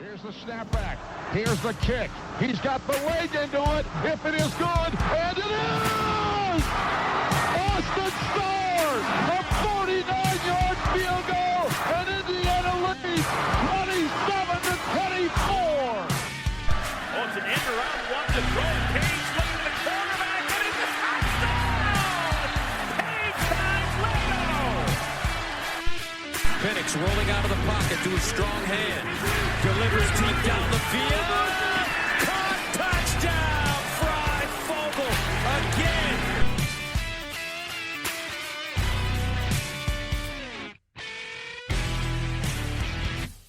Here's the snapback. Here's the kick. He's got the leg into it. If it is good, and it is! Austin scores! A 49-yard field goal, and Indiana leads 27-24. Oh, it's an end around one to throw. Page looking at the quarterback, and it's a touchdown! Page finds Leno! Penix rolling out of the pocket to a strong hand. Delivers deep down the field. Caught, touchdown! Fry Fogel again.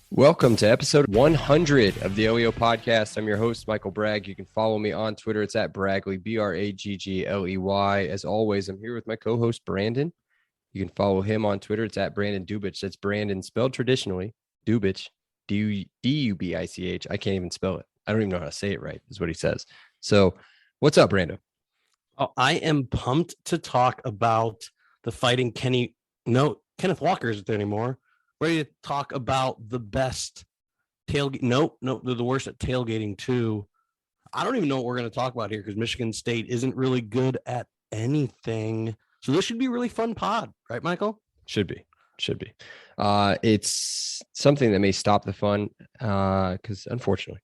Welcome to episode 100 of the OEO podcast. I'm your host, Michael Bragg. You can follow me on Twitter. It's at Bragley, Braggley. As always, I'm here with my co-host, Brandon. You can follow him on Twitter. It's at Brandon Dubich. That's Brandon spelled traditionally. Dubich, D-U-B-I-C-H. I can't even spell it. I don't even know how to say it right, is what he says. So what's up, Brandon? Oh, I am pumped to talk about the Fighting Kenneth Walker isn't there anymore. Ready to talk about the best tailgate. Nope, they're the worst at tailgating too. I don't even know what we're going to talk about here because Michigan State isn't really good at anything. So this should be a really fun pod, right, Michael? Should be. It's something that may stop the fun because unfortunately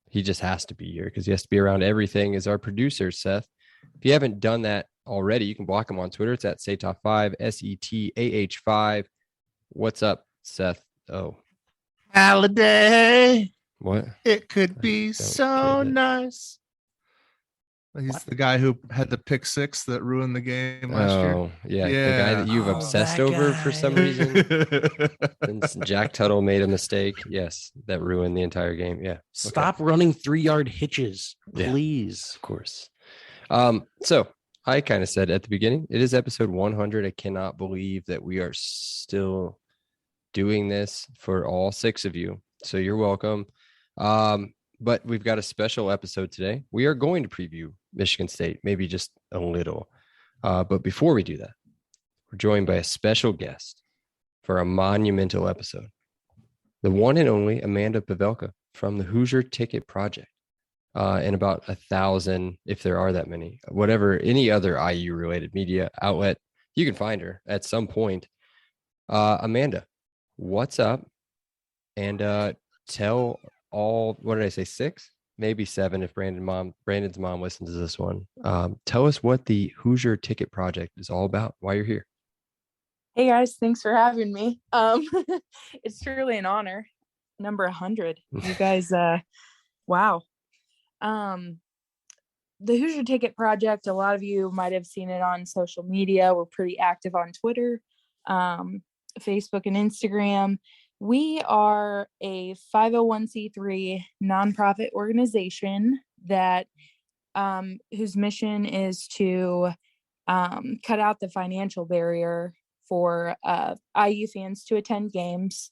he just has to be here because he has to be around everything as our producer, Seth. If you haven't done that already, you can block him on Twitter. It's at Setah5, SETAH5. What's up, Seth? Oh, Halliday. What? It could be so nice. He's the guy who had the pick six that ruined the game last year. Oh, yeah. The guy that you've obsessed over for some reason. And Jack Tuttle made a mistake. Yes, that ruined the entire game. Yeah. Stop running 3-yard hitches, please. Yeah, of course. So I kind of said at the beginning, it is episode 100. I cannot believe that we are still doing this for all 6 of you. So you're welcome. But we've got a special episode today. We are going to preview Michigan State, maybe just a little. But before we do that, we're joined by a special guest for a monumental episode. The one and only Amanda Pavelka from the Hoosier Ticket Project. And about 1,000, if there are that many, whatever, any other IU-related media outlet, you can find her at some point. Amanda, what's up? And tell all, what did I say, 6? Maybe 7 if Brandon's mom listens to this one. Tell us what the Hoosier Ticket Project is all about, why you're here. Hey guys, thanks for having me. It's truly an honor. Number 100. You guys, wow. The Hoosier Ticket Project, a lot of you might have seen it on social media. We're pretty active on Twitter, Facebook, and Instagram. We are a 501c3 nonprofit organization that whose mission is to cut out the financial barrier for IU fans to attend games.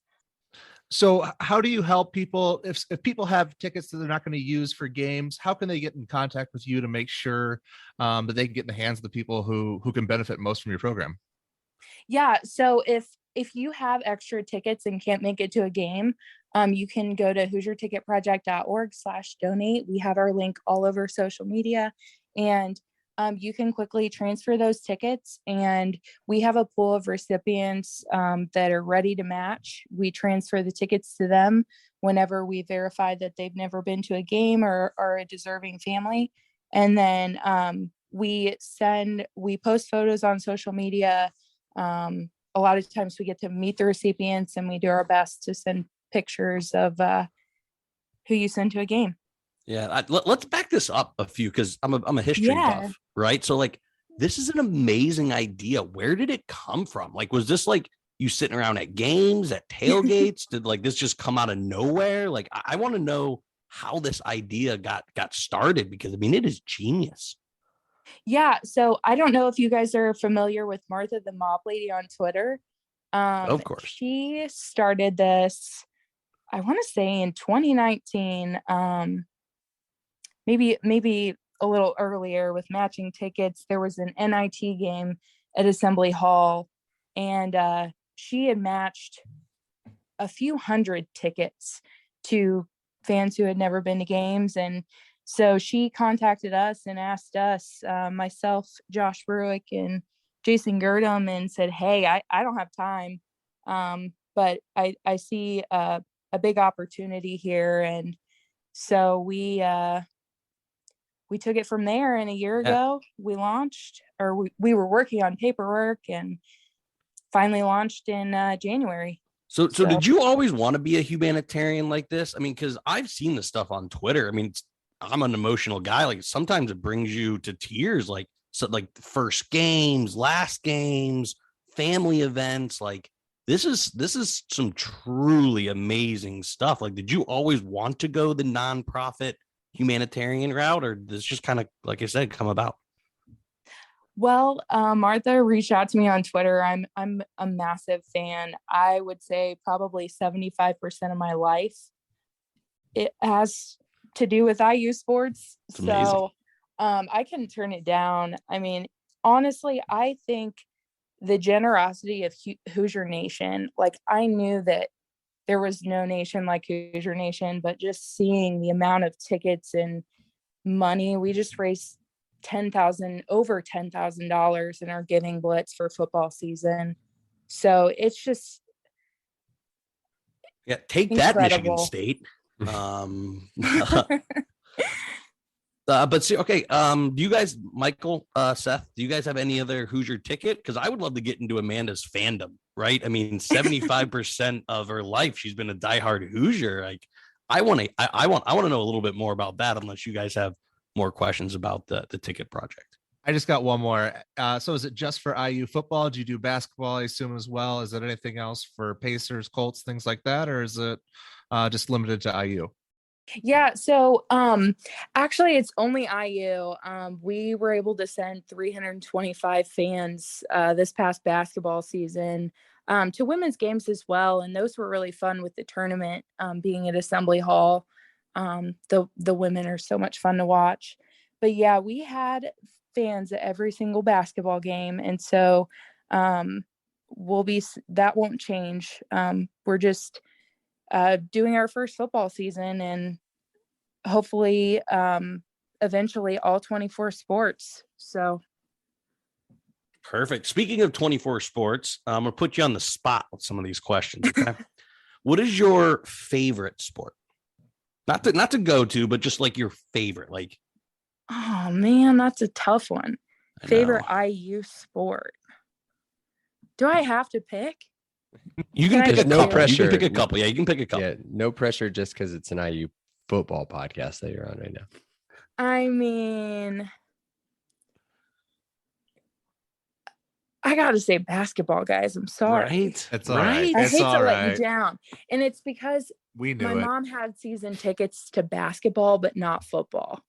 So how do you help people if people have tickets that they're not going to use for games? How can they get in contact with you to make sure that they can get in the hands of the people who can benefit most from your program? Yeah. So if you have extra tickets and can't make it to a game, you can go to HoosierTicketProject.org/donate. We have our link all over social media, and you can quickly transfer those tickets. And we have a pool of recipients that are ready to match. We transfer the tickets to them whenever we verify that they've never been to a game or are a deserving family. And then we post photos on social media. A lot of times we get to meet the recipients and we do our best to send pictures of who you send to a game. Yeah, let's back this up a few because I'm a history buff, right? So like, this is an amazing idea. Where did it come from? Like, was this like you sitting around at games, at tailgates? Did like this just come out of nowhere? Like, I want to know how this idea got started because I mean, it is genius. Yeah. So I don't know if you guys are familiar with Martha the Mop Lady on Twitter. Of course. She started this, I want to say in 2019, maybe a little earlier with matching tickets. There was an NIT game at Assembly Hall, and she had matched a few hundred tickets to fans who had never been to games. And so she contacted us and asked us, myself, Josh Bruick, and Jason Girdham, and said, hey, I don't have time, but I see a big opportunity here. And so we took it from there. And a year ago, we launched, or we were working on paperwork and finally launched in January. So did you always want to be a humanitarian like this? I mean, because I've seen this stuff on Twitter. I mean, I'm an emotional guy. Like sometimes it brings you to tears, like first games, last games, family events. Like this is some truly amazing stuff. Like, did you always want to go the nonprofit humanitarian route, or did this just kind of, like I said, come about? Well, Martha reached out to me on Twitter. I'm a massive fan. I would say probably 75% of my life it has to do with IU sports. So I couldn't turn it down. I mean, honestly, I think the generosity of Hoosier Nation, like I knew that there was no nation like Hoosier Nation, but just seeing the amount of tickets and money, we just raised over $10,000 in our giving blitz for football season. So it's just take incredible. That Michigan State. But see, okay. Do you guys, Michael, Seth, do you guys have any other Hoosier ticket? Because I would love to get into Amanda's fandom, right? I mean, 75% of her life she's been a diehard Hoosier. Like, I want to know a little bit more about that, unless you guys have more questions about the ticket project. I just got one more. So is it just for IU football? Do you do basketball, I assume, as well? Is it anything else for Pacers, Colts, things like that? Or is it just limited to IU? Yeah. So actually it's only IU. We were able to send 325 fans this past basketball season to women's games as well. And those were really fun with the tournament being at Assembly Hall. The women are so much fun to watch. But yeah, we had fans at every single basketball game. And so that won't change. We're just doing our first football season, and hopefully eventually all 24 sports. So perfect. Speaking of 24 sports, I'm gonna put you on the spot with some of these questions. Okay. What is your favorite sport? Not to go to, but just like your favorite. Like, oh man, that's a tough one. Favorite IU sport. Do I have to pick? You can pick no pressure. You can pick a couple. Yeah, you can pick a couple. Yeah, no pressure just because it's an IU football podcast that you're on right now. I mean, I gotta say basketball, guys. I'm sorry. Right? It's all right. I It's hate all to right. let you down. And it's because We knew my it. mom had season tickets to basketball, but not football.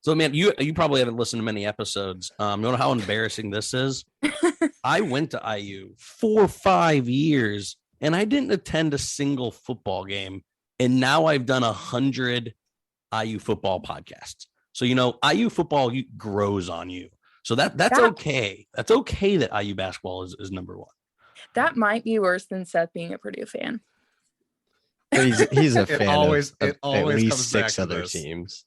So, man, you probably haven't listened to many episodes. You know how embarrassing this is? I went to IU 4 or 5 years, and I didn't attend a single football game. And now I've done 100 IU football podcasts. So, IU football grows on you. So that's okay. That's okay that IU basketball is number one. That might be worse than Seth being a Purdue fan. But he's a fan always of at comes least back 6 to other this. teams.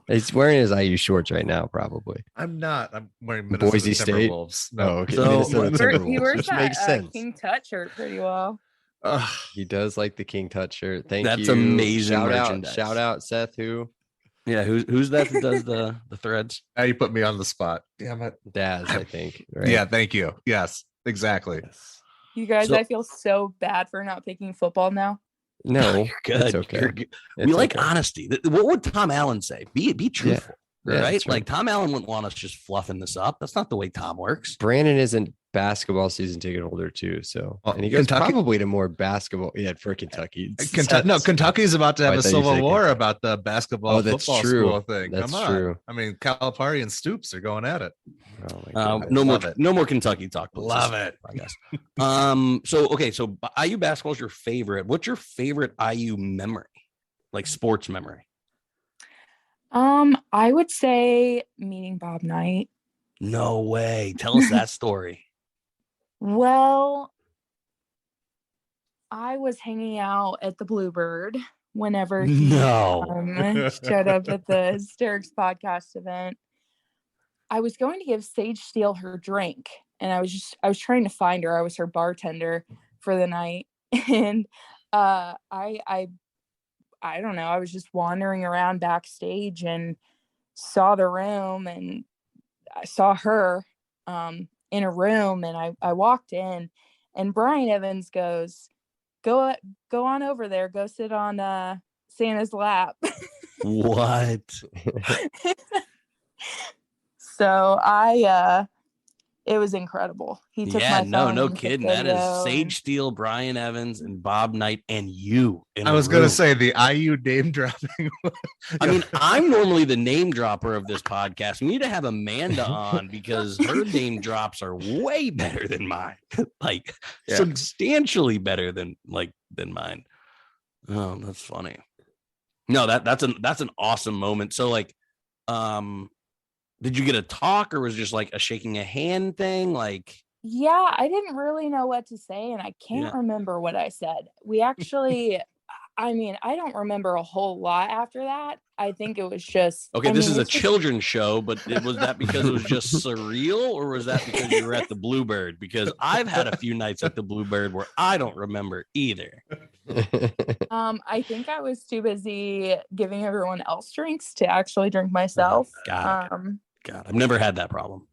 He's wearing his IU shorts right now, probably. I'm not. I'm wearing Minnesota Boise State? Timberwolves. Oh, okay. So- Minnesota He Timberwolves, wears which that makes sense. King Tut shirt pretty well. He does like the King Tut shirt. Thank you. That's amazing Shout merchandise. out, Seth. Who? Yeah, who's that does the threads? Now you put me on the spot. Damn it. Daz, I think. Right? Yeah, thank you. Yes, exactly. You guys, So- I feel so bad for not picking football now. No, You're good. it's okay. You're good. It's We like okay. honesty. What would Tom Allen say? Be truthful, Yeah, right? that's right. Like Tom Allen wouldn't want us just fluffing this up. That's not the way Tom works. Brandon isn't basketball season ticket holder too, so Well, and he goes Kentucky- probably to more basketball. Yeah, for Kentucky. Kentucky's about to have I a thought you civil said war Kentucky. about the basketball Oh, that's football true. school thing. That's Come on. true. I mean, Calipari and Stoops are going at it. Oh my goodness. No more Kentucky talk. please. Love it. I guess. So IU basketball is your favorite. What's your favorite IU memory? Like sports memory? I would say meeting Bob Knight. No way. Tell us that story. Well, I was hanging out at the Bluebird whenever he showed up at the Hysterics podcast event. I was going to give Sage Steele her drink, and I was trying to find her. I was her bartender for the night, and I don't know. I was just wandering around backstage and saw the room, and I saw her in a room, and I walked in, and Brian Evans goes, go on over there, go sit on Santa's lap. What? So it was incredible. He took my phone no and took kidding. That is video Sage Steele, Brian Evans, and Bob Knight, and you. I was going to say the IU name dropping. I mean, I'm normally the name dropper of this podcast. We need to have Amanda on because her name drops are way better than mine, like substantially better than mine. Oh, that's funny. No, that's an awesome moment. So like, did you get a talk, or was it just like a shaking a hand thing? Like, yeah, I didn't really know what to say, and I can't remember what I said. We actually, I mean, I don't remember a whole lot after that. I think it was just okay. This is a children's show, but was that because it was just surreal, or was that because you were at the Bluebird? Because I've had a few nights at the Bluebird where I don't remember either. I think I was too busy giving everyone else drinks to actually drink myself. God, I've never had that problem.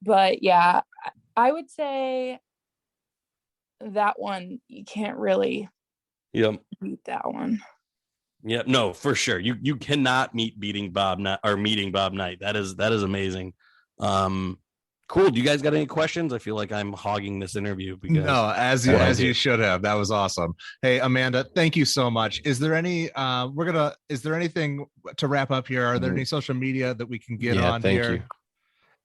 But yeah, I would say that one you can't really beat that one. Yeah, no, for sure. You cannot meeting Bob Knight. That is amazing. Cool. Do you guys got any questions? I feel like I'm hogging this interview because as you should have. That was awesome. Hey, Amanda, thank you so much. Is there anything to wrap up here? Are there any social media that we can get on here?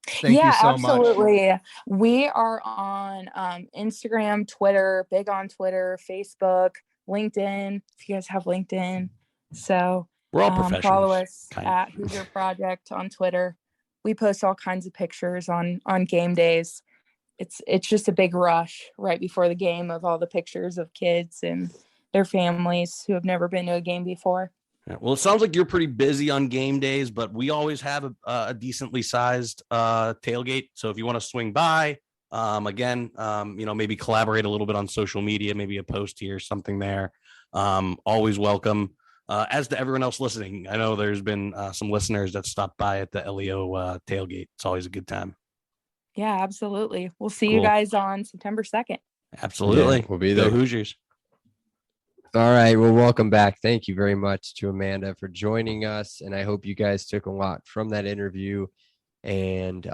Thank you so absolutely. much. We are on Instagram, Twitter, big on Twitter, Facebook, LinkedIn. If you guys have LinkedIn, so we're all professionals. Follow us at Hoosier Project on Twitter. We post all kinds of pictures on game days. It's just a big rush right before the game of all the pictures of kids and their families who have never been to a game before. Yeah, well, it sounds like you're pretty busy on game days, but we always have a decently sized tailgate. So if you want to swing by, again, maybe collaborate a little bit on social media, maybe a post here, something there. Always welcome. As to everyone else listening, I know there's been some listeners that stopped by at the LEO tailgate. It's always a good time. Yeah, absolutely. We'll see you guys on September 2nd. Absolutely. Yeah, we'll be there. Go Hoosiers. All right. Well, welcome back. Thank you very much to Amanda for joining us. And I hope you guys took a lot from that interview. And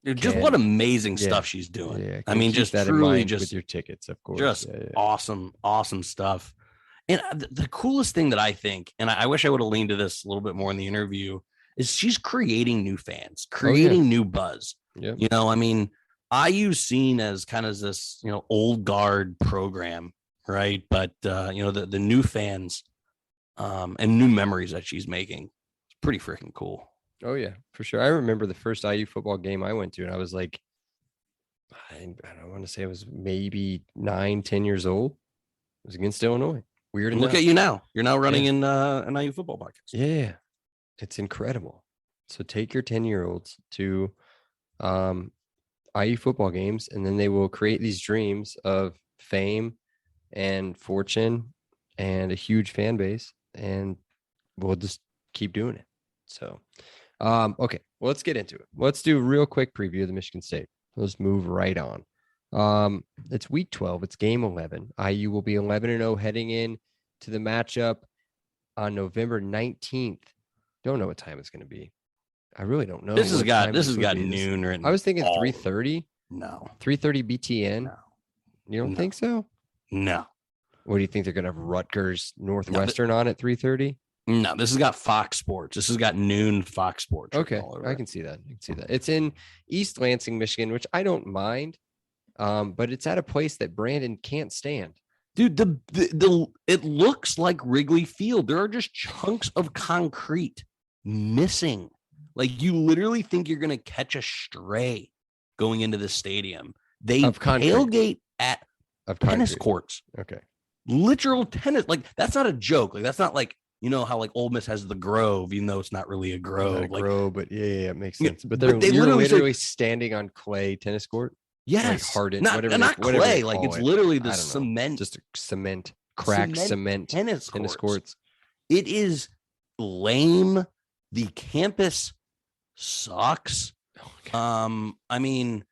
just what amazing stuff she's doing. Yeah, I mean, just that truly with your tickets, of course. Just awesome stuff. And the coolest thing that I think, and I wish I would have leaned to this a little bit more in the interview, is she's creating new fans, creating new buzz. Yeah. I mean, IU's seen as kind of this, old guard program, right? But, the new fans and new memories that she's making, it's pretty freaking cool. Oh, yeah, for sure. I remember the first IU football game I went to, and I was like, I don't want to say I was maybe 9-10 years old. It was against Illinois. Weird enough. Look at you now. You're now running in an IU football podcast. Yeah, it's incredible. So take your 10-year-olds to IU football games, and then they will create these dreams of fame and fortune and a huge fan base, and we'll just keep doing it. So, okay, well, let's get into it. Let's do a real quick preview of the Michigan State. Let's move right on. It's week 12. It's game 11. IU will be 11-0 heading in to the matchup on November 19th. Don't know what time it's going to be. I really don't know. This has got noon written. I was thinking 3:30. No. 3:30 BTN. No. You don't think so? No. What do you think they're going to have Rutgers Northwestern on at 3:30? No, this has got Fox Sports. This has got noon Fox Sports. Okay, I can see that. It's in East Lansing, Michigan, which I don't mind. But it's at a place that Brandon can't stand. Dude, the it looks like Wrigley Field. There are just chunks of concrete missing. Like you literally think you're gonna catch a stray going into the stadium. They tailgate at Of tennis concrete. courts, Okay. literal tennis. Like that's not a joke. Like that's not like, you know how like Ole Miss has the Grove, even though it's not really a grove. Not a Like grow, but yeah, it makes Yeah, sense. But but they you're literally say- literally standing on clay tennis court. yes, hardened, not whatever not whatever they clay. Like call it's it. literally I the don't know. cement, Just cement, cracked cement tennis tennis courts. courts. It is lame. The campus sucks. I mean,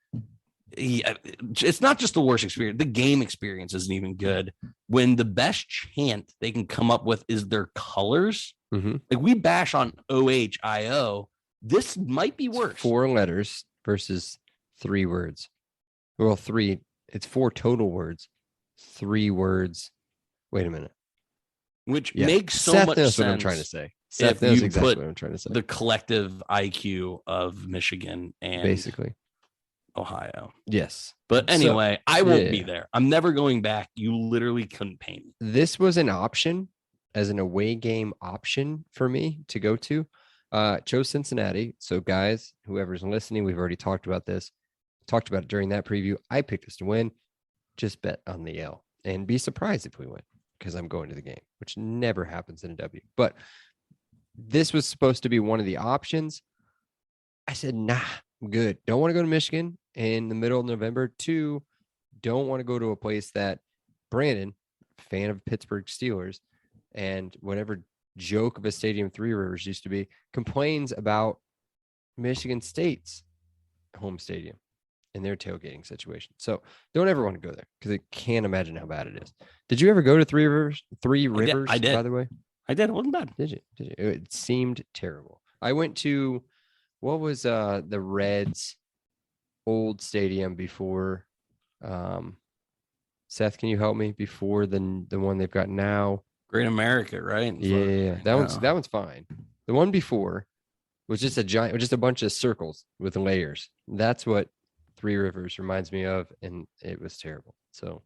yeah, it's not just the worst experience. The game experience isn't even good. When the best chant they can come up with is their colors. Mm-hmm. Like we bash on OHIO. This might be worse. 4 letters versus 3 words. Well, 3. It's 4 total words. 3 words. Wait a minute. Which Yeah. makes so Seth much knows sense. what I'm trying to say. Seth if knows you exactly put what I'm trying to say. The collective IQ of Michigan and Basically. Ohio. Yes. But So, anyway, I won't be yeah. there. I'm never going back. You literally couldn't pay me. This was an option as an away game option for me to go to. Chose Cincinnati. So guys, whoever's listening, we've already talked about this. Talked about it during that preview. I picked us to win. Just bet on the L and be surprised if we win because I'm going to the game, which never happens in a W. But this was supposed to be one of the options. I said, nah, I'm good. Don't want to go to Michigan in the middle of November. 2, don't want to go to a place that Brandon, fan of Pittsburgh Steelers, and whatever joke of a stadium Three Rivers used to be, complains about Michigan State's home stadium and their tailgating situation. So don't ever want to go there because I can't imagine how bad it is. Did you ever go to Three Rivers? I did. By the way. I did. It wasn't bad. Did you? It seemed terrible. I went to what was the Reds old stadium before Seth, can you help me? Before the one they've got now? Great America, right? Yeah, that one's fine. The one before was just a bunch of circles with layers. That's what Three Rivers reminds me of, and it was terrible. So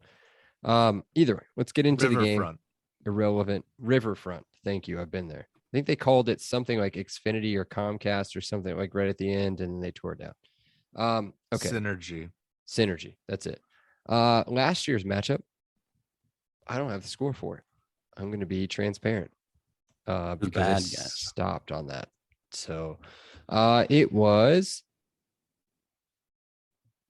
either way, let's get into the game. Riverfront. Irrelevant. Riverfront. Thank you. I've been there. I think they called it something like Xfinity or Comcast or something like right at the end, and they tore it down. Okay. Synergy. That's it. Last year's matchup, I don't have the score for it. I'm going to be transparent because I stopped on that. So it was.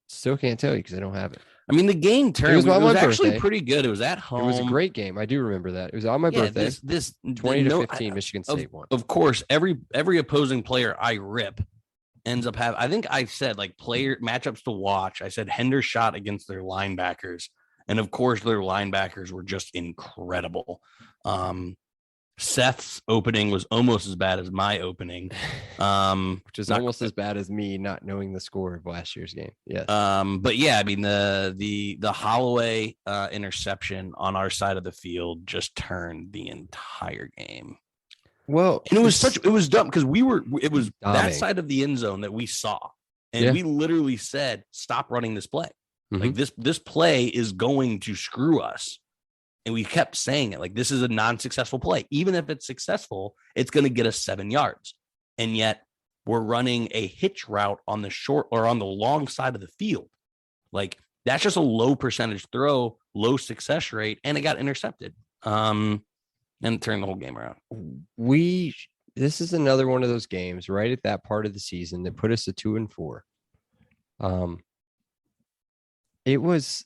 Still can't tell you because I don't have it. I mean, the game turned. It was actually birthday. Pretty good. It was at home. It was a great game. I do remember that. It was on my birthday. This 20-15, Michigan State won. Of course, every opposing player I rip ends up having. I think I said like player matchups to watch. I said Hendershot against their linebackers, and of course their linebackers were just incredible. Seth's opening was almost as bad as my opening, which is almost as bad as me not knowing the score of last year's game. Yes. But yeah, I mean the Holloway interception on our side of the field just turned the entire game. Well, and it was dumb because it was Dominating. that side of the end zone that we saw, and we literally said, "Stop running this play. Mm-hmm. Like this play is going to screw us." And we kept saying it, like, this is a non-successful play. Even if it's successful, it's going to get us 7 yards. And yet we're running a hitch route on the short or on the long side of the field. Like, that's just a low percentage throw, low success rate, and it got intercepted. And turned the whole game around. This is another one of those games right at that part of the season that put us at 2-4. It was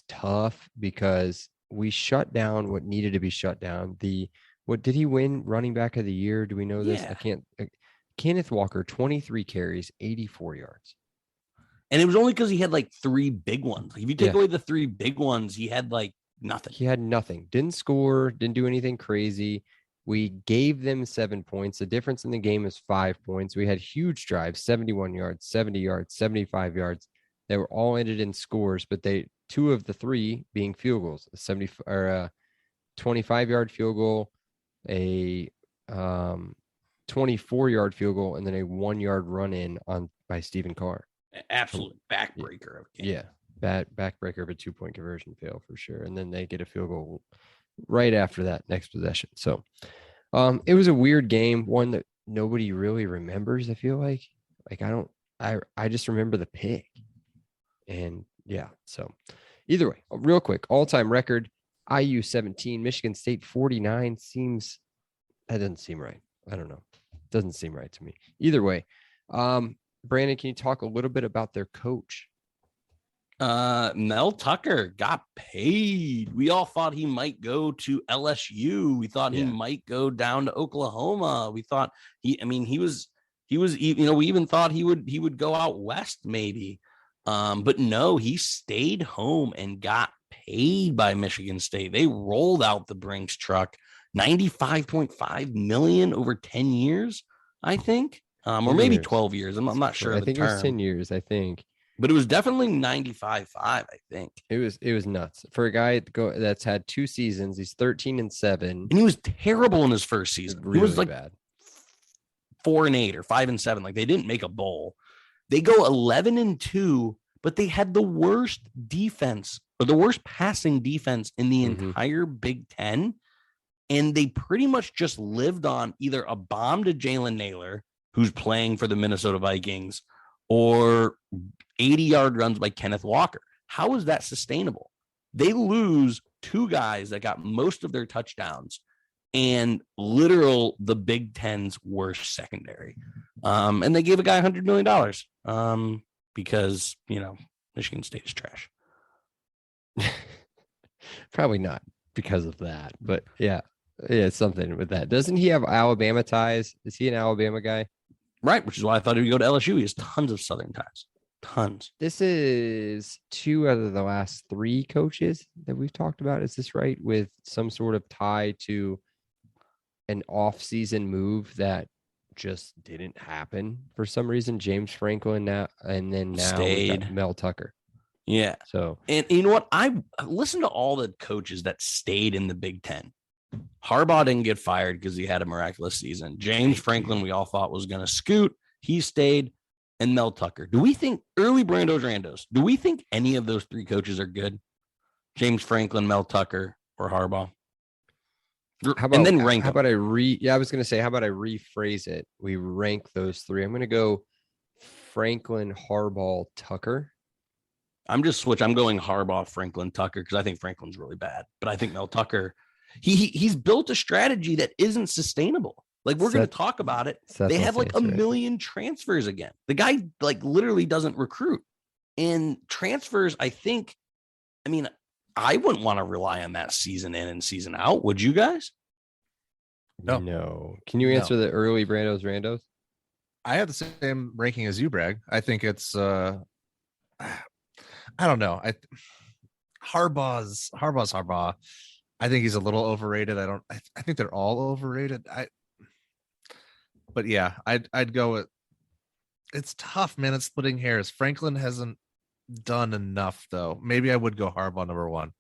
tough because we shut down what needed to be shut down. What did he win running back of the year? Do we know this? Yeah. I can't. Kenneth Walker, 23 carries, 84 yards. And it was only because he had like 3 big ones. Like, if you take away the 3 big ones, he had like nothing. He had nothing. Didn't score, didn't do anything crazy. We gave them 7 points. The difference in the game is 5 points. We had huge drives, 71 yards, 70 yards, 75 yards. They were all ended in scores, but 2 of the 3 being field goals, a 25-yard field goal, a 24-yard field goal, and then a 1-yard run in by Stephen Carr. Absolute backbreaker of game. Yeah, backbreaker of a 2-point conversion fail for sure. And then they get a field goal right after that next possession. So it was a weird game, one that nobody really remembers. I feel like I just remember the pick. And yeah, so Either way, real quick, all-time record, IU 17, Michigan State 49 that doesn't seem right. I don't know. Doesn't seem right to me. Either way, Brandon, can you talk a little bit about their coach? Mel Tucker got paid. We all thought he might go to LSU. We thought he might go down to Oklahoma. We thought we even thought he would go out west maybe. But no, he stayed home and got paid by Michigan State. They rolled out the Brinks truck, $95.5 million over 10 years, I think. Or maybe 12 years. I'm not sure. I think it was 10 years, I think. But it was definitely 95.5, I think. It was nuts for a guy that's had 2 seasons. He's 13-7, and he was terrible in his first season. Really he was like bad. 4-8 or 5-7. Like they didn't make a bowl. They go 11-2, but they had the worst defense or the worst passing defense in the entire Big Ten, and they pretty much just lived on either a bomb to Jalen Naylor, who's playing for the Minnesota Vikings, or 80-yard runs by Kenneth Walker. How is that sustainable? They lose 2 guys that got most of their touchdowns and the Big Ten's worst secondary. And they gave a guy $100 million because, Michigan State is trash. Probably not because of that, but yeah, something with that. Doesn't he have Alabama ties? Is he an Alabama guy? Right, which is why I thought he would go to LSU. He has tons of Southern ties. Tons. This is 2 out of the last 3 coaches that we've talked about. Is this right? With some sort of tie to an off-season move that just didn't happen for some reason. James Franklin now stayed. Mel Tucker. Yeah. So, and you know what? I listened to all the coaches that stayed in the Big Ten. Harbaugh didn't get fired because he had a miraculous season. James Franklin, we all thought was going to scoot. He stayed. And Mel Tucker. Do we think early Brandos Randos? Do we think any of those 3 coaches are good? James Franklin, Mel Tucker, or Harbaugh? How about, and then rank. How about I I was going to say, how about I rephrase it? We rank those 3. I'm going to go Franklin, Harbaugh, Tucker. I'm going Harbaugh, Franklin, Tucker because I think Franklin's really bad. But I think Mel Tucker, he's built a strategy that isn't sustainable. Like we're going to talk about it. They have like a million transfers again. The guy like literally doesn't recruit, and transfers. I wouldn't want to rely on that season in and season out. Would you guys? No. Can you answer the early Brandos Randos? I have the same ranking as you, Bragg. I think it's I don't know. Harbaugh's Harbaugh. I think he's a little overrated. I think they're all overrated. But yeah, I'd go with. It's tough, man. It's splitting hairs. Franklin hasn't done enough, though. Maybe I would go Harbaugh number 1.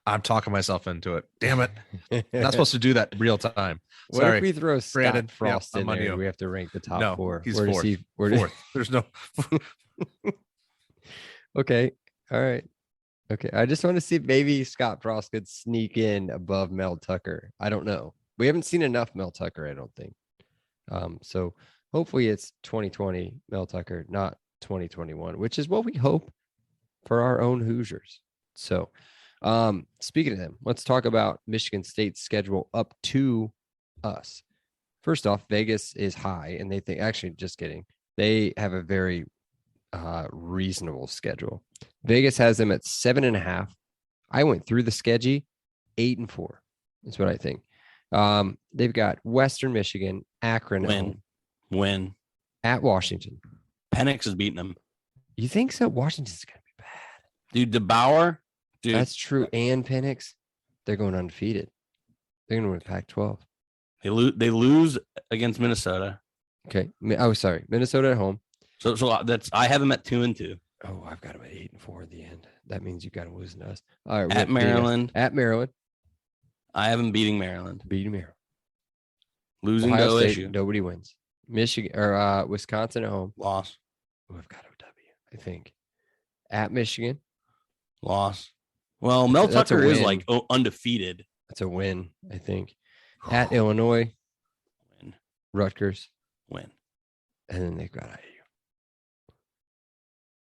I'm talking myself into it. Damn it! Not supposed to do that real time. What Sorry. if we throw Scott Frost in there? You. We have to rank the top 4. He's fourth. There's no. Okay. All right. Okay. I just want to see if maybe Scott Frost could sneak in above Mel Tucker. I don't know. We haven't seen enough Mel Tucker, I don't think. So hopefully it's 2020 Mel Tucker, not 2021, which is what we hope for our own Hoosiers. So speaking of them, let's talk about Michigan State's schedule up to us. First off, Vegas is high, and they think, actually, just kidding. They have a very reasonable schedule. Vegas has them at 7.5. I went through the schedule, 8-4. That's what I think. They've got Western Michigan, Akron, win at Washington. Penix is beating them. You think so? Washington's gonna be bad, dude. DeBauer, dude. That's true. And Penix, they're going undefeated. They're gonna win Pac-12. They lose against Minnesota. Okay. Oh, sorry, Minnesota at home. So that's I have them at 2-2. Oh, I've got them at 8-4 at the end. That means you got to lose to us. All right, at Maryland. At Maryland. I have them beating Maryland. Beating Maryland. Losing Ohio State, issue. Nobody wins. Michigan or Wisconsin at home. Loss. Oh, I've got a W, I think. At Michigan. Loss. Well, Mel Tucker is like undefeated. That's a win, I think. At Illinois. Win. Rutgers. Win. And then they've got IU.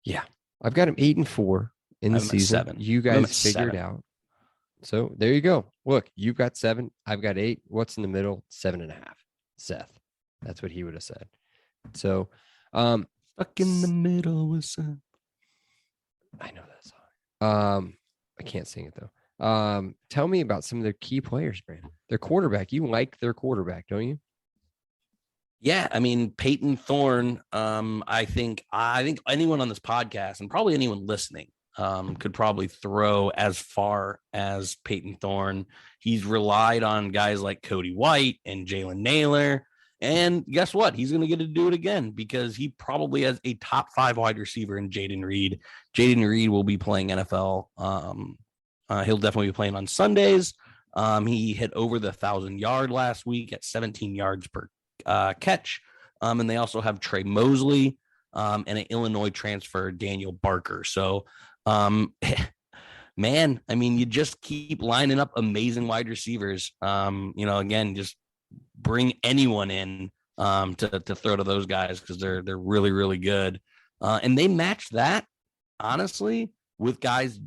Yeah. I've got them 8-4. in the I'm at season. 7. You I'm guys at figured 7. out. So there you go. Look, you've got 7. I've got 8. What's in the middle? 7.5. Seth. That's what he would have said. So, Stuck in the middle with some. I know that song. I can't sing it though. Tell me about some of their key players, Brandon. Their quarterback. You like their quarterback, don't you? Yeah, I mean Peyton Thorne. I think anyone on this podcast and probably anyone listening could probably throw as far as Peyton Thorne. He's relied on guys like Cody White and Jalen Naylor. And guess what? He's going to get to do it again because he probably has a top 5 wide receiver in Jaden Reed. Jaden Reed will be playing NFL. He'll definitely be playing on Sundays. He hit over the 1,000-yard last week at 17 yards per catch. And they also have Trey Mosley and an Illinois transfer, Daniel Barker. So, man, I mean, you just keep lining up amazing wide receivers. Again, just bring anyone in to throw to those guys because they're really, really good. And they match that, honestly, with guys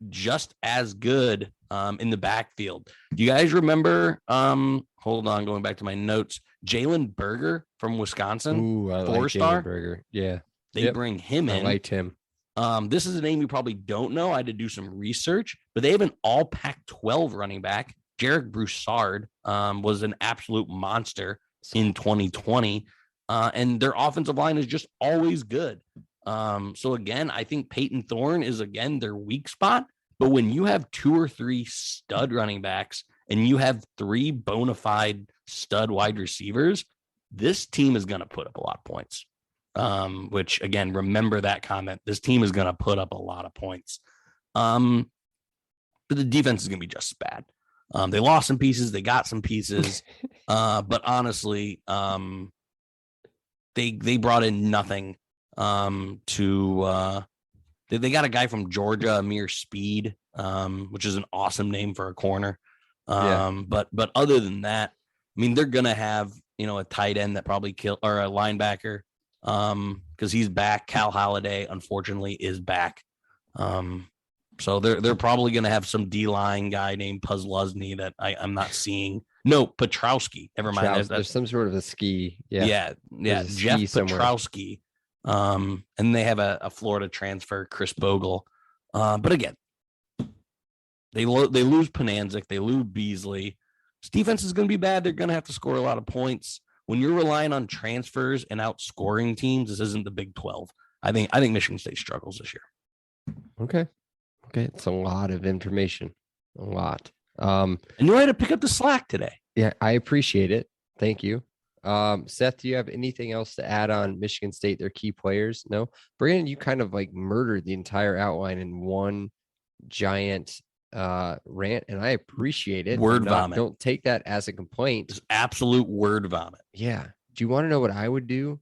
just as good in the backfield. Do you guys remember? Hold on, going back to my notes. Jalen Berger from Wisconsin. Ooh, I 4-star. like Jalen Berger. Yeah. They bring him in. I liked him. This is a name you probably don't know. I had to do some research, but they have an all Pac-12 running back. Jarek Broussard was an absolute monster in 2020. And their offensive line is just always good. So again, I think Peyton Thorne is again their weak spot. But when you have 2 or 3 stud running backs and you have 3 bona fide stud wide receivers, this team is going to put up a lot of points. Which again, remember that comment. This team is going to put up a lot of points. But the defense is going to be just as bad. They lost some pieces. They got some pieces. But honestly, they brought in nothing they got a guy from Georgia, Amir Speed, which is an awesome name for a corner. But other than that, I mean, they're going to have, a tight end that probably or a linebacker because he's back. Cal Holiday, unfortunately, is back. So they're probably going to have some D-line guy named Puzzluzny that I'm not seeing. No, Petrowski. Never mind. There's some sort of a ski. Yeah. Jeff Petrowski. And they have a Florida transfer, Chris Bogle. But again, they lose Pananzik. They lose Beasley. This defense is going to be bad. They're going to have to score a lot of points. When you're relying on transfers and outscoring teams, this isn't the Big 12. I think Michigan State struggles this year. Okay. It's a lot of information. A lot. And you had to pick up the slack today. Yeah, I appreciate it. Thank you. Seth, do you have anything else to add on Michigan State, their key players? No? Brandon, you kind of like murdered the entire outline in one giant rant, and I appreciate it. Word vomit. Don't take that as a complaint. Just absolute word vomit. Yeah. Do you want to know what I would do?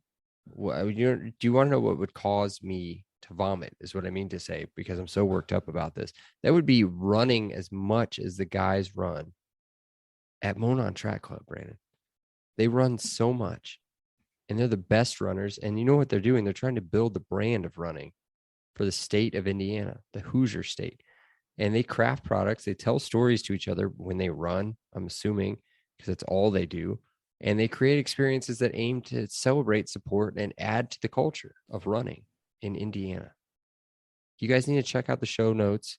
Do you want to know what would cause me to vomit is what I mean to say, because I'm so worked up about this. That would be running as much as the guys run at Monon Track Club, Brandon. They run so much and they're the best runners. And you know what they're doing? They're trying to build the brand of running for the state of Indiana, the Hoosier state. And they craft products. They tell stories to each other when they run, I'm assuming, because that's all they do. And they create experiences that aim to celebrate, support, and add to the culture of running in Indiana. You guys need to check out the show notes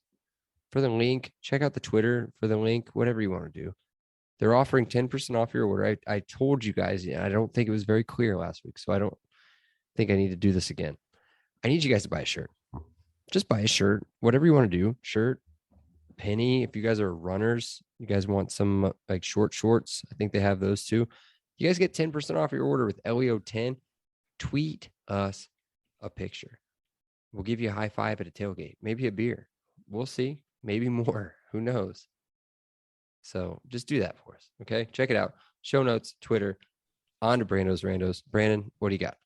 for the link. Check out the Twitter for the link, whatever you want to do. They're offering 10% off your order. I told you guys, I don't think it was very clear last week, so I don't think I need to do this again. I need you guys to buy a shirt. Just buy a shirt, whatever you want to do. Shirt, penny. If you guys are runners, you guys want some like short shorts, I think they have those too. You guys get 10% off your order with LEO10. Tweet us a picture. We'll give you a high five at a tailgate, maybe a beer. We'll see. Maybe more. Who knows? So just do that for us. Okay. Check it out. Show notes, Twitter, on to Brando's Randos. Brandon, what do you got?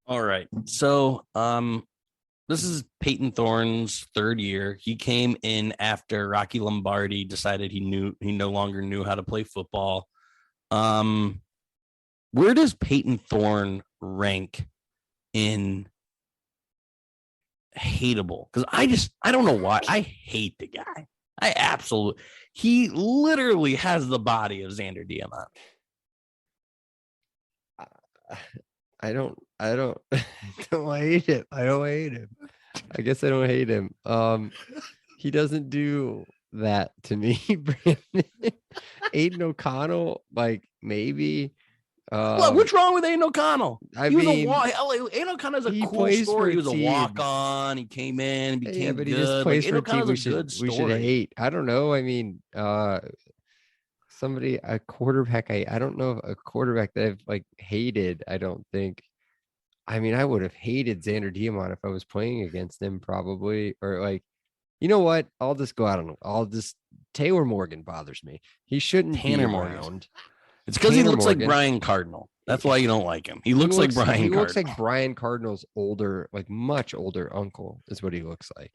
All right. So this is Peyton Thorne's third year. He came in after Rocky Lombardi decided he no longer knew how to play football. Where does Peyton Thorne rank in hateable because I don't know why. I hate the guy. He literally has the body of Xander Diamant. I don't don't hate him. I don't hate him. I guess I don't hate him. He doesn't do that to me, Brandon. Aiden O'Connell, like maybe. What's wrong with Aiden O'Connell? Aiden O'Connell's a cool story. He was a walk-on. He came in and became but good. He just plays for a team we should hate. I don't know. I mean, a quarterback. I don't know a quarterback that I've like hated. I don't think. I mean, I would have hated Xander Diamant if I was playing against him, probably. Or like, you know what? I'll just go out on. Taylor Morgan bothers me. He shouldn't Tanner be Morgan. around. It's because he looks like Brian Cardinal. That's why you don't like him. He looks like Brian. He Cardinal. looks like Brian Cardinal's older, like much older uncle is what he looks like.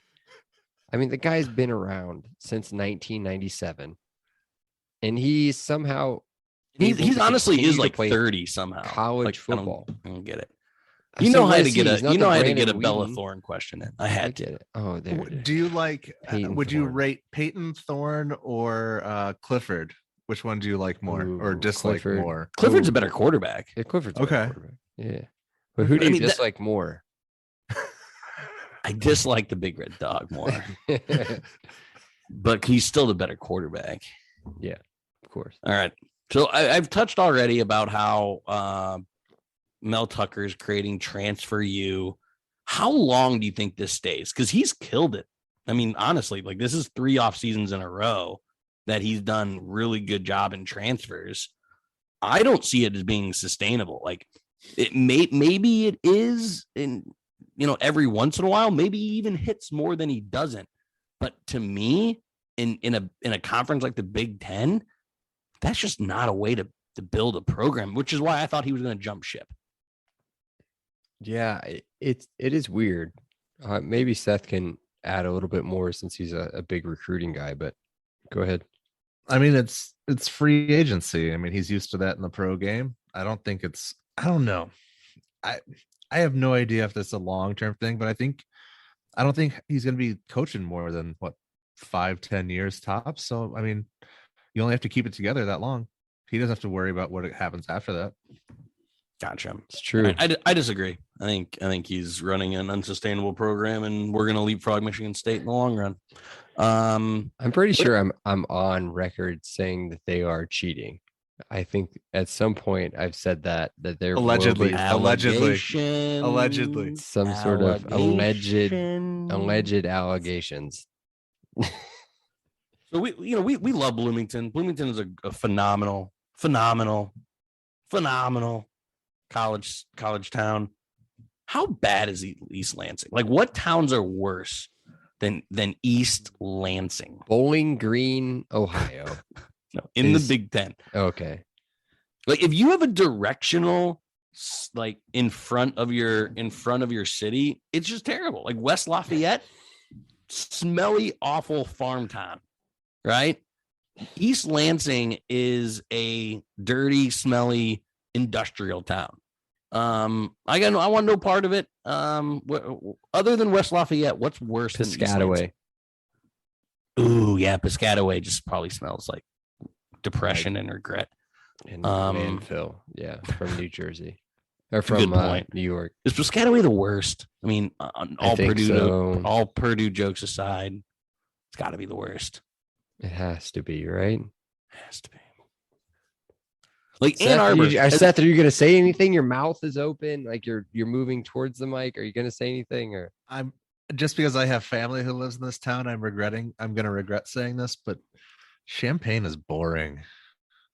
I mean, the guy's been around since 1997, and he's somehow he's honestly is like play 30 somehow. College football. I don't get it. You know how to get a Bella Thorne question in. I had to get it. Oh, there. Do you like? Would you Thorne. rate Peyton Thorne or Clifford? Which one do you like more or dislike Clifford. more? Clifford's a better quarterback. Yeah, Clifford's okay. A better quarterback. Yeah, but who do you dislike more? I dislike the big red dog more, but he's still the better quarterback. Yeah, of course. All right. So I've touched already about how Mel Tucker's creating Transfer U. How long do you think this stays? Because he's killed it. I mean, honestly, like this is 3 off seasons in a row that he's done really good job in transfers. I don't see it as being sustainable. Like maybe it is in, every once in a while, maybe he even hits more than he doesn't. But to me, in a conference like the Big Ten, that's just not a way to build a program, which is why I thought he was going to jump ship. Yeah, it is weird. Maybe Seth can add a little bit more since he's a big recruiting guy, but go ahead. I mean, it's free agency. I mean, he's used to that in the pro game. I don't know. I have no idea if this is a long-term thing, but I don't think he's going to be coaching more than 5-10 years tops. So, I mean, you only have to keep it together that long. He doesn't have to worry about what happens after that. Gotcha. It's true. I disagree. I think he's running an unsustainable program, and we're going to leapfrog Michigan State in the long run. I'm pretty sure I'm on record saying that they are cheating. I think at some point I've said that they're allegedly some sort of alleged allegations. So we love Bloomington. Bloomington is a phenomenal college town. How bad is East Lansing? Like, what towns are worse than East Lansing? Bowling Green, Ohio. No, the Big Ten. Okay. Like, if you have a directional like in front of your city, it's just terrible. Like West Lafayette, smelly, awful farm town, right? East Lansing is a dirty, smelly industrial town. I want no part of it. Other than West Lafayette, what's worse than Piscataway? Ooh, yeah, Piscataway just probably smells like depression and regret. And landfill, yeah, from New Jersey or from New York. Is Piscataway the worst? I mean, all Purdue jokes aside, it's got to be the worst. It has to be, right? It has to be. Like Seth, Ann Arbor. Seth, are you going to say anything? Your mouth is open, like you're moving towards the mic. Are you going to say anything? Or I'm just because I have family who lives in this town. I'm going to regret saying this, but Champaign is boring.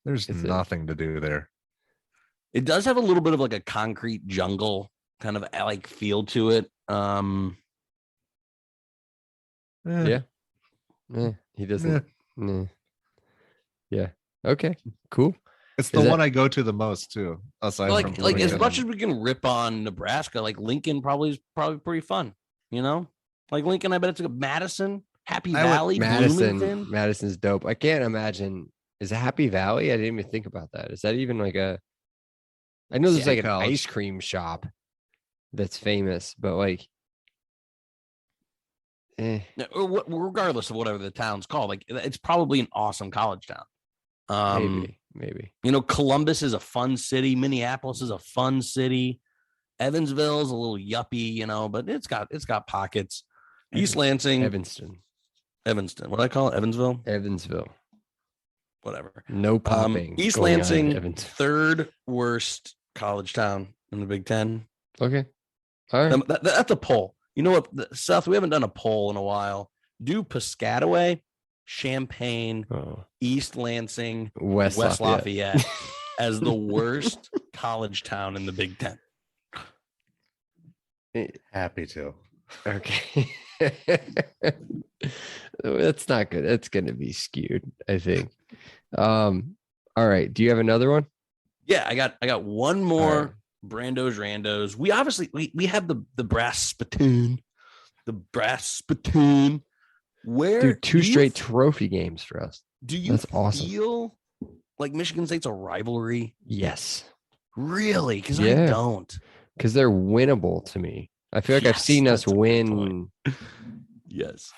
There's nothing to do there. It does have a little bit of like a concrete jungle kind of like feel to it. Yeah. He doesn't. Yeah. Okay. Cool. It's the one I go to the most too. Aside like from as much as we can rip on Nebraska, like Lincoln probably pretty fun. You know, like Lincoln. I bet it's a Madison, Happy Valley, Bloomington. Madison's dope. I can't imagine. Is it Happy Valley? I didn't even think about that. Is that even like a? I know there's like an ice cream shop that's famous, but like, Regardless of whatever the town's called, like it's probably an awesome college town. Maybe. Columbus is a fun city. Minneapolis is a fun city. Evansville is a little yuppie, but it's got pockets. East Lansing, Evanston. What do I call it? Evansville. Whatever. No popping. East going on in Lansing, Evansville. third worst college town in the Big Ten. Okay. All right. That's a poll. You know what, Seth? We haven't done a poll in a while. Do Piscataway, Champaign, East Lansing, West Lafayette as the worst college town in the Big Ten. Happy to. Okay. That's not good. That's going to be skewed, I think. All right. Do you have another one? Yeah, I got one more. Right. Brando's Randos. We obviously we have the brass spittoon. The brass spittoon. Where Dude, two straight trophy games for us. Do you That's awesome. feel like Michigan State's a rivalry? Yes. Really? Because Yeah. I don't. Because they're winnable to me. I feel like I've seen us that's a good win Yes.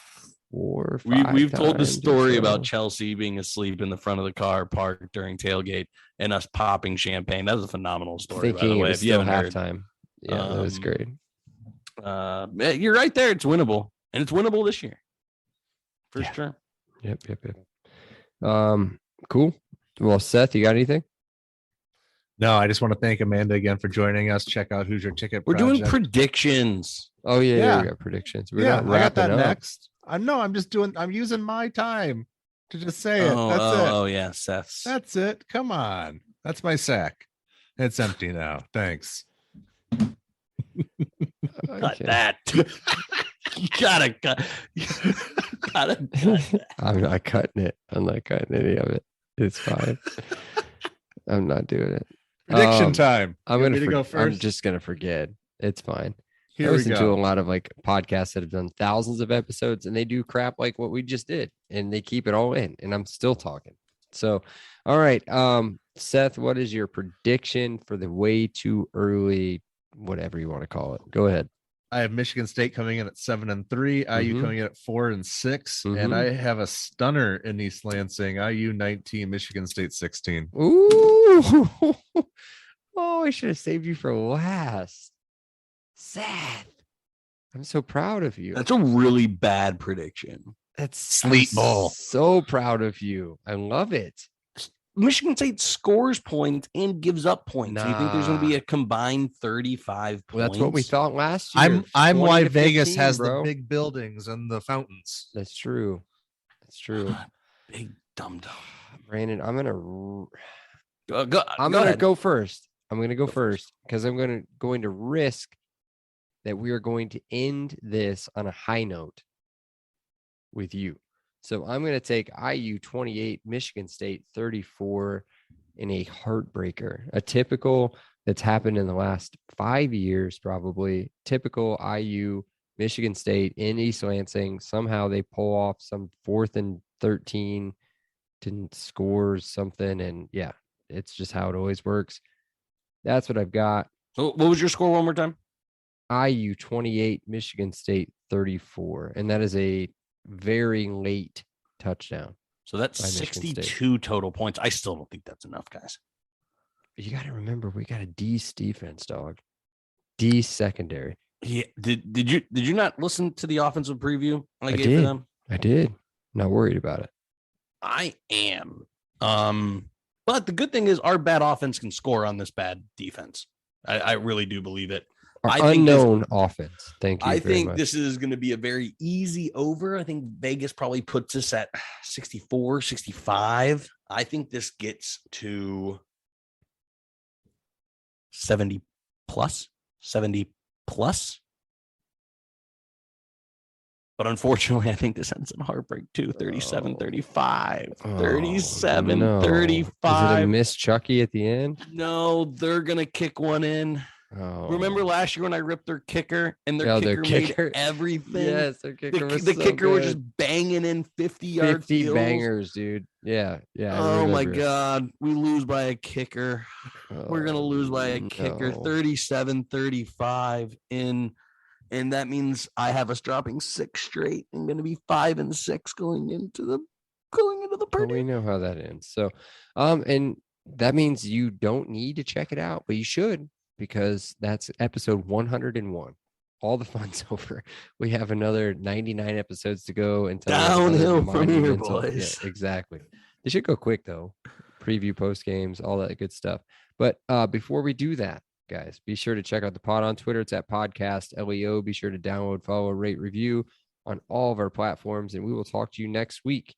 4 or 5 We've told the times or story so. about Chelsea being asleep in the front of the car parked during tailgate and us popping champagne. That was a phenomenal story, by the Thinking it way. was If you still haven't heard. halftime. Yeah, that was great. You're right there. It's winnable. And it's winnable this year. For sure. Yep. Cool. Well, Seth, you got anything? No, I just want to thank Amanda again for joining us. Check out Hoosier Ticket. We're doing Project. Oh predictions. yeah, we got predictions. We're not I got wrapping that up. next. I'm using my time to just say it. That's it. Oh yeah, Seth's. That's it. Come on. That's my sack. It's empty now. Thanks. Cut Okay. that. You gotta cut. Gotta cut that. I'm not cutting it. I'm not cutting any of it. It's fine. I'm not doing it. Prediction time. I'm You want gonna me to go I'm first. just gonna forget. It's fine. I Here we listen to go. a lot of like podcasts that have done thousands of episodes and they do crap like what we just did and they keep it all in and I'm still talking. So, all right. Seth, what is your prediction for the way too early, whatever you want to call it? Go ahead. I have Michigan State coming in at 7-3, IU Mhm. coming in at 4-6, Mhm. and I have a stunner in East Lansing. IU 19, Michigan State 16. Ooh. Oh, I should have saved you for last. Seth. I'm so proud of you. That's a really bad prediction. That's Sleep I'm ball. So proud of you. I love it. Michigan State scores points and gives up points. So you think there's going to be Nah. a combined 35 points? Well, that's what we thought last year. I'm 20 why to Vegas 15, has bro. the big buildings and the fountains. That's true. That's true. Big dum dum. Brandon, I'm gonna Go ahead. go first. I'm gonna go first because I'm going to risk that we are going to end this on a high note with you. So I'm going to take IU 28, Michigan State 34 in a heartbreaker, a typical that's happened in the last 5 years, probably typical IU Michigan State in East Lansing. Somehow they pull off some 4th and 13 to score something. And yeah, it's just how it always works. That's what I've got. So what was your score one more time? IU 28, Michigan State 34. And that is a very late touchdown. So that's By Michigan 62 total points. I still don't think that's enough, guys. You got to remember, we got a D defense, dog. D secondary. Yeah. Did you not listen to the offensive preview I gave did. to them? I did. Not worried about it. I am. But the good thing is our bad offense can score on this bad defense. I really do believe it. Our I think this- unknown offense. Thank you. I very think much. this is going to be a very easy over. I think Vegas probably puts us at 64, 65. I think this gets to 70 plus. But unfortunately, I think this ends in heartbreak too. 37, 35, 37, no. Is it a 35. miss Chucky at the end? No, they're going to kick one in. Oh, Remember last year when I ripped their kicker and their Yeah, kicker, their kicker. made everything? Yes, their kicker was The so kicker was good. just banging in 50-yard 50 fields. bangers, dude. Yeah. I Oh my remember. God. We lose by a kicker. We're going to lose by a kicker no. 37-35 in And that means I have us dropping 6 straight and going to be 5-6 going into the Well, party. we know how that ends. So, and that means you don't need to check it out, but you should, because that's episode 101. All the fun's over. We have another 99 episodes to go until Downhill from here, monumental- boys. Yeah, exactly. They should go quick though. Preview, post games, all that good stuff. But before we do that, guys, be sure to check out the pod on Twitter. It's at Podcast LEO. Be sure to download, follow, rate, review on all of our platforms, and we will talk to you next week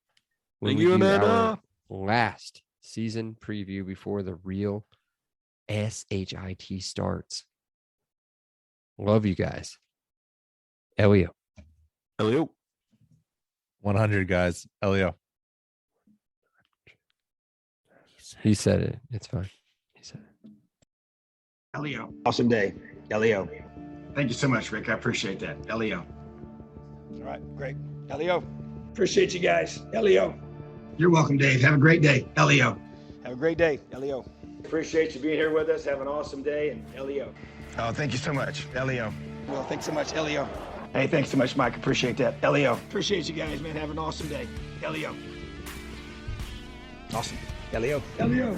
when Thank we you, do our Amanda. last season preview before the real SHIT starts. Love you guys. Elio. Hello. 100 guys. Elio. He said it. It's fine. He said it. Elio. Awesome day. Elio. Thank you so much, Rick. I appreciate that. Elio. All right, great. Elio. Appreciate you guys. Elio. You're welcome, Dave. Have a great day. Elio. Have a great day. Elio. Appreciate you being here with us. Have an awesome day. And Elio. Oh, thank you so much. Elio. Well, thanks so much, Elio. Hey, thanks so much, Mike. Appreciate that. Elio. Appreciate you guys, man. Have an awesome day. Elio. Awesome. Elio. Elio.